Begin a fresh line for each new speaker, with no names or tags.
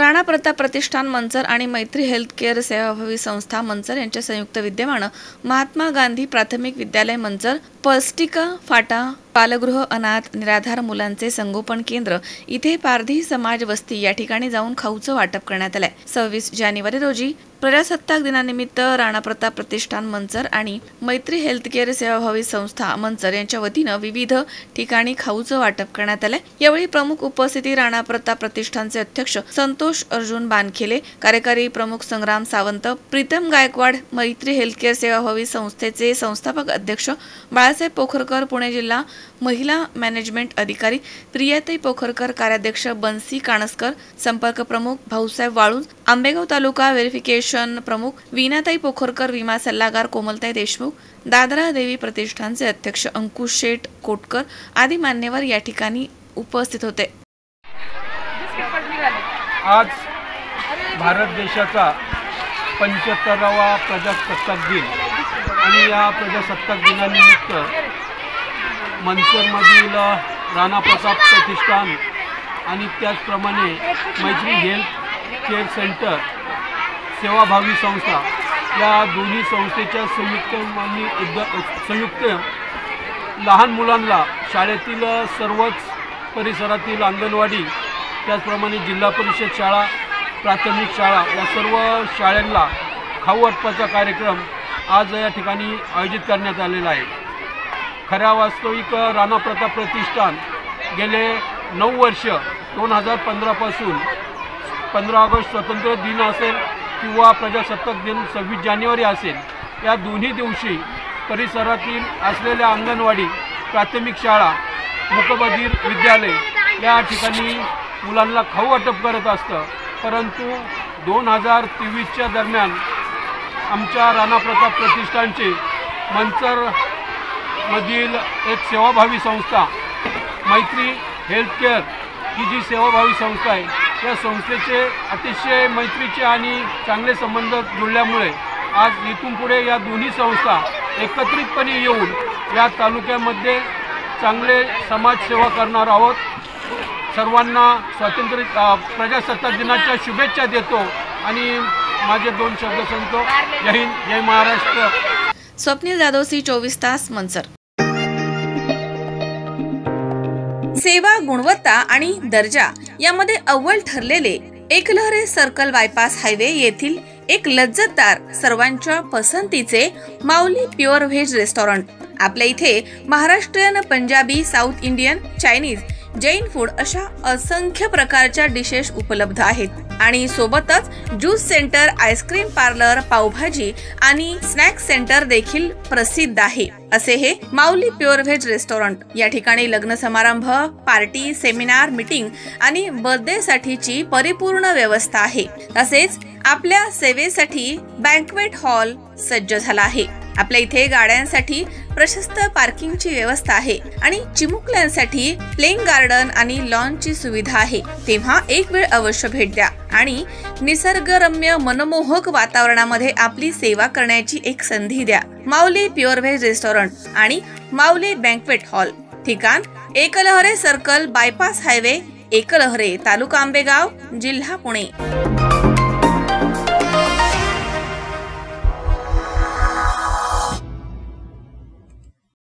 राणा प्रताप प्रतिष्ठान मंचर आणि मैत्री health care सेवाभावी संस्था मंचर यांच्या संयुक्त विद्यमाने महात्मा गांधी प्राथमिक विद्यालय मंचर, पौष्टिका फाटा बालगृह, अनाथ निराधार मुलांचे संगोपन केंद्र इथे पारधी समाज वस्ती या ठिकाणी जाऊन खाऊचं वाटप करण्यात आलंय। 26 जानेवारी रोजी प्रजासत्ताक दिनानिमित्त राणा प्रताप प्रतिष्ठान मंचर आणि मैत्री हेल्थ केअर सेवाभावी संस्था मंचर यांच्या वतीने विविध ठिकाणी खाऊचं वाटप करण्यात आलंय। यावेळी प्रमुख उपस्थिती राणा प्रताप प्रतिष्ठानचे अध्यक्ष संतोष अर्जुन बानखेले, कार्यकारी प्रमुख संग्राम सावंत, प्रीतम गायकवाड, मैत्री हेल्थ केअर सेवाभावी संस्थेचे संस्थापक अध्यक्ष बाळासाहेब पोखरकर, पुणे जिल्हा महिला मॅनेजमेंट अधिकारी प्रियाताई पोखरकर, कार्याध्यक्ष बन्सी काणसकर, संपर्क प्रमुख भाऊसाहेब वाळूंज, आंबेगाव तालुका व्हेरिफिकेशन प्रमुख वीणाताई पोखरकर, विमा सल्लागार कोमलताई देशमुख, दादरा देवी प्रतिष्ठानचे अध्यक्ष अंकुश शेठ कोटकर आदी मान्यवर या ठिकाणी उपस्थित होते।
आज भारत देशाचा 75वा प्रजासत्ताक दिन आणि या प्रजासत्ताक दिनानिमित्त मंचरमधील राणा प्रताप प्रतिष्ठान आणि त्याचप्रमाणे मैत्री हेल्थ केअर सेंटर सेवाभावी संस्था या दोन्ही संस्थेच्या संयुक्त लहान मुलांना शाळेतील सर्वच परिसरातील अंगणवाडी, त्याचप्रमाणे जिल्हा परिषद शाळा, प्राथमिक शाळा या सर्व शाळांना खाऊ वाटपाचा कार्यक्रम आज या ठिकाणी आयोजित करण्यात आलेला आहे। खऱ्या वास्तविक राणा प्रताप प्रतिष्ठान गेले 9 वर्ष 2015 पासून 15 ऑगस्ट स्वातंत्र्य दिन असेल किंवा प्रजासत्ताक दिन 26 जानेवारी असेल, या दोन्ही दिवशी परिसरातील असलेल्या अंगणवाडी, प्राथमिक शाळा, मूकबधीर विद्यालय या ठिकाणी मुलांना खाऊ वाटप करत असतं। परंतु 2023च्या दरम्यान आमच्या राणा प्रताप प्रतिष्ठानचे मंचर मधील एक सेवाभावी संस्था मैत्री हेल्थ केअर ही जी सेवाभावी संस्था आहे, या संस्थेचे अतिशय मैत्रीचे आणि चांगले संबंध जुळल्यामुळे आज इथून पुढे या दोन्ही संस्था एकत्रितपणे येऊन या तालुक्यामध्ये चांगले समाजसेवा करणार आहोत। सर्वांना प्रजासत्ताक दिनाच्या शुभेच्छा देतो आणि माझे 2 शब्द सांगतो। जय हिंद, जय महाराष्ट्र।
स्वप्नील जाधव, सी 24 तास, मंचर। सेवा, गुणवत्ता आणि दर्जा यामध्ये अव्वल ठरलेले एकलहरे सर्कल बायपास हायवे येथील एक लज्जतदार सर्वांच्या पसंतीचे माऊली प्युअर व्हेज रेस्टॉरंट। आपल्या इथे Maharashtrian, Punjabi, south Indian, Chinese, Jain food अशा असंख्य प्रकारच्या डिशेस उपलब्ध आहेत आणि सोबतच juice centre, ice cream parlour, pav bhaji आणि स्नॅक्स सेंटर देखील प्रसिद्ध आहे। असे हे माऊली प्युअर व्हेज रेस्टॉरंट। या ठिकाणी लग्न समारंभ, पार्टी, सेमिनार, मीटिंग आणि बर्थडे साठीची परिपूर्ण व्यवस्था आहे। तसेच आपल्या सेवेसाठी बँक्वेट हॉल सज्ज झाला आहे। आपल्या इथे गाड्यांसाठी प्रशस्त पार्किंगची व्यवस्था आहे आणि चिमुकल्यांसाठी प्लेइंग गार्डन आणि लॉनची सुविधा आहे। तेव्हा एक वेळ अवश्य भेट द्या आणि निसर्गरम्य मनमोहक वातावरणामध्ये आपली सेवा करण्याची एक संधी द्या। माऊली प्युअर व्हेज रेस्टॉरंट आणि माऊली बँक्वेट हॉल, ठिकाण Eklahare circle bypass highway, Eklahare, तालुका आंबेगाव, जिल्हा पुणे।